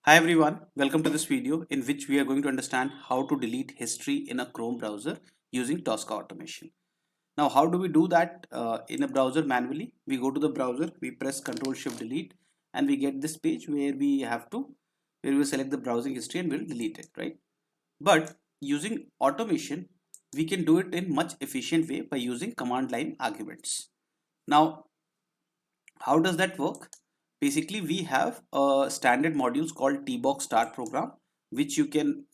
Hi everyone, welcome to this video in which we are going to understand how to delete history in a Chrome browser using Tosca automation. Now, how do we do that in a browser manually? We go to the browser, we press Ctrl Shift Delete, and we get this page where we select the browsing history and we'll delete it, right? But using automation, we can do it in much efficient way by using command line arguments. Now, how does that work? Basically, we have a standard modules called tbox start program, which you can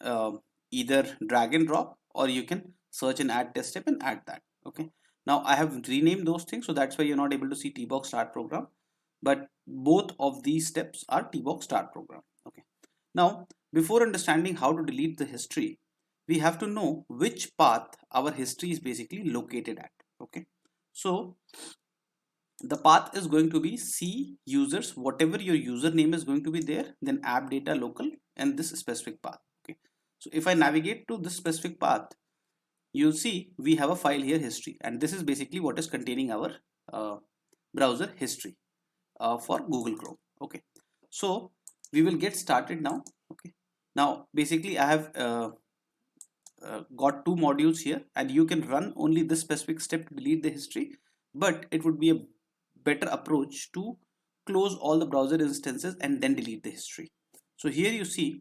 either drag and drop, or you can search and add test step and add that. Okay. Now I have renamed those things, so that's why you're not able to see tbox start program, but both of these steps are tbox start program. Okay. Now, before understanding how to delete the history, we have to know which path our history is basically located at. Okay. So the path is going to be C users, whatever your username is going to be there, then app data local and this specific path. Okay. So if I navigate to this specific path, you'll see we have a file here, history, and this is basically what is containing our uh, browser history for Google Chrome. Okay. So we will get started now. Okay. Now basically I have got two modules here, and you can run only this specific step to delete the history, but it would be a better approach to close all the browser instances and then delete the history. So here you see,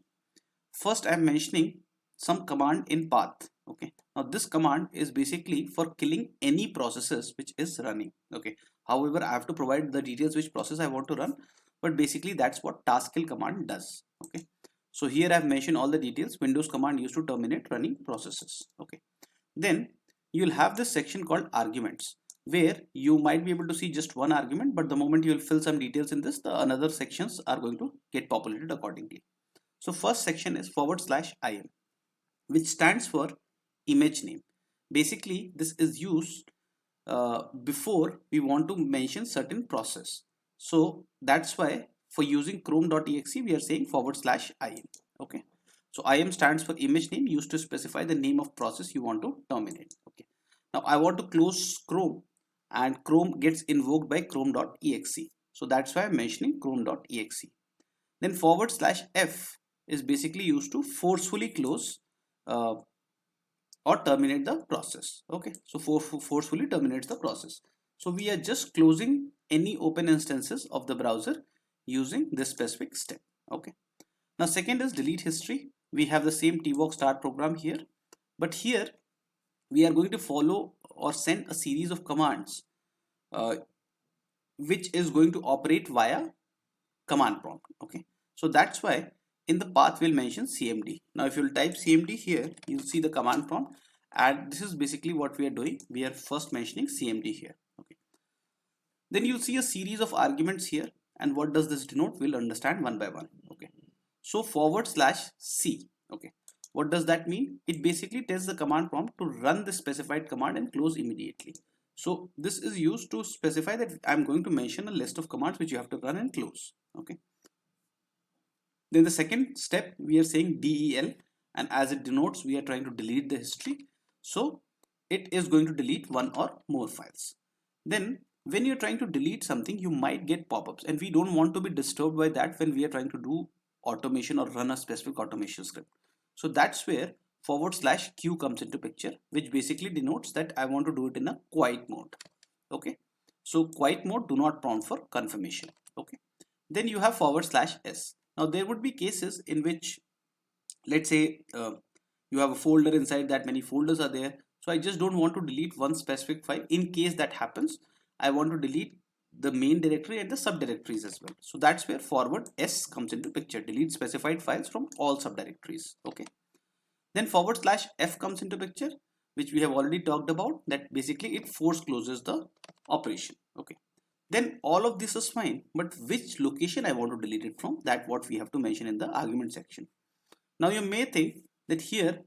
first I'm mentioning some command in path. Okay, now this command is basically for killing any processes which is running. Okay, however I have to provide the details which process I want to run, but basically that's what task kill command does. Okay, so here I've mentioned all the details. Windows command used to terminate running processes. Okay, then you'll have this section called arguments, where you might be able to see just one argument, but the moment you'll fill some details in this, the another sections are going to get populated accordingly. So first section is /im, which stands for image name. Basically this is used before we want to mention certain process. So that's why for using chrome.exe we are saying /im. Okay, so im stands for image name, used to specify the name of process you want to terminate. Okay, now I want to close Chrome, and Chrome gets invoked by chrome.exe, so that's why I'm mentioning chrome.exe. Then /f is basically used to forcefully close uh, or terminate the process. Okay, so forcefully terminates the process. So we are just closing any open instances of the browser using this specific step. Okay, now second is delete history. We have the same tbox start program here, but here we are going to follow or send a series of commands uh, which is going to operate via command prompt. Okay, so that's why in the path we'll mention cmd. Now if you'll type cmd here, you'll see the command prompt, and this is basically what we are doing. We are first mentioning cmd here. Okay, then you'll see a series of arguments here, and what does this denote, we'll understand one by one. Okay, so /c. Okay, what does that mean? It basically tells the command prompt to run the specified command and close immediately. So this is used to specify that I'm going to mention a list of commands which you have to run and close. Okay, then the second step we are saying del, and as it denotes we are trying to delete the history, so it is going to delete one or more files. Then when you're trying to delete something, you might get pop-ups, and we don't want to be disturbed by that when we are trying to do automation or run a specific automation script. So that's where /q comes into picture, which basically denotes that I want to do it in a quiet mode. Okay, so quiet mode, do not prompt for confirmation. Okay, then you have /s. Now there would be cases in which, let's say you have a folder, inside that many folders are there, so I just don't want to delete one specific file. In case that happens, I want to delete the main directory and the subdirectories as well. So that's where /s comes into picture, delete specified files from all subdirectories. Okay, then /f comes into picture, which we have already talked about, that basically it force closes the operation. Okay, then all of this is fine, but which location I want to delete it from, that what we have to mention in the argument section. Now you may think that here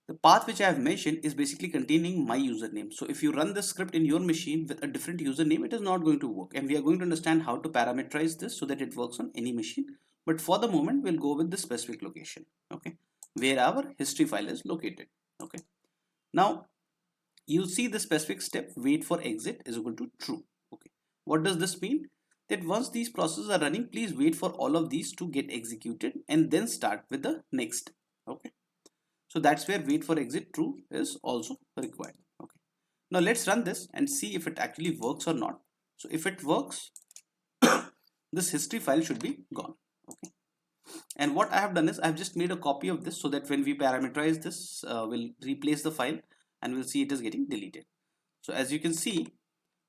the path which I have mentioned is basically containing my username. So if you run this script in your machine with a different username, it is not going to work, and we are going to understand how to parameterize this so that it works on any machine. But for the moment we'll go with the specific location, okay, where our history file is located. Okay, now you'll see the specific step, wait for exit is equal to true. Okay, what does this mean? that once these processes are running, please wait for all of these to get executed and then start with the next. Okay, so that's where wait for exit true is also required. Okay, now let's run this and see if it actually works or not. So if it works, this history file should be gone. Okay, and what I have done is I've just made a copy of this so that when we parameterize this, we'll replace the file and we'll see it is getting deleted. So as you can see,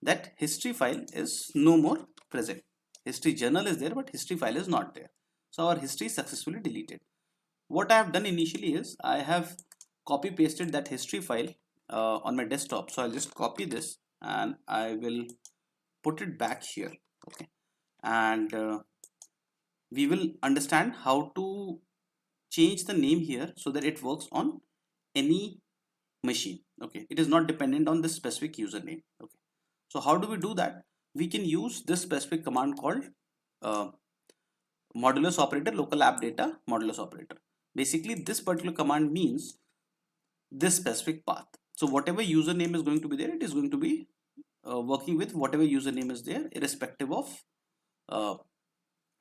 that history file is no more present. History journal is there, but history file is not there. So our history is successfully deleted. What I have done initially is I have copy pasted that history file on my desktop. So I'll just copy this and I will put it back here. Okay, and we will understand how to change the name here so that it works on any machine. Okay, it is not dependent on this specific username. Okay, so how do we do that? We can use this specific command called uh, modulus operator, local app data modulus operator. Basically this particular command means this specific path. So whatever username is going to be there, it is going to be working with whatever username is there, irrespective of uh,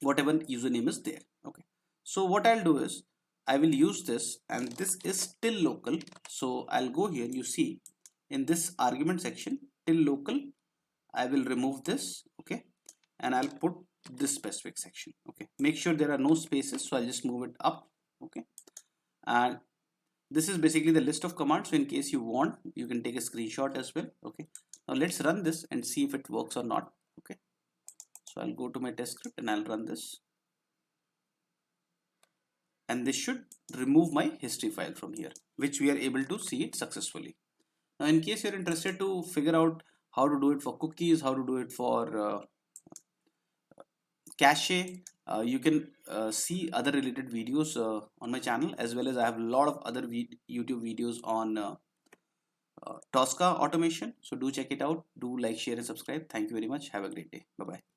whatever username is there. Okay, so what I'll do is I will use this, and this is still local. So I'll go here, you see in this argument section till local, I will remove this. Okay, and I'll put this specific section. Okay, make sure there are no spaces, so I'll just move it up. Okay, and this is basically the list of commands, so in case you want, you can take a screenshot as well. Okay, now let's run this and see if it works or not. Okay, so I'll go to my test script and I'll run this, and this should remove my history file from here, which we are able to see it successfully. Now in case you're interested to figure out how to do it for cookies, how to do it for cache, you can see other related videos on my channel, as well as I have a lot of other YouTube videos on Tosca automation. So do check it out. Do like, share and subscribe. Thank you very much. Have a great day. Bye bye.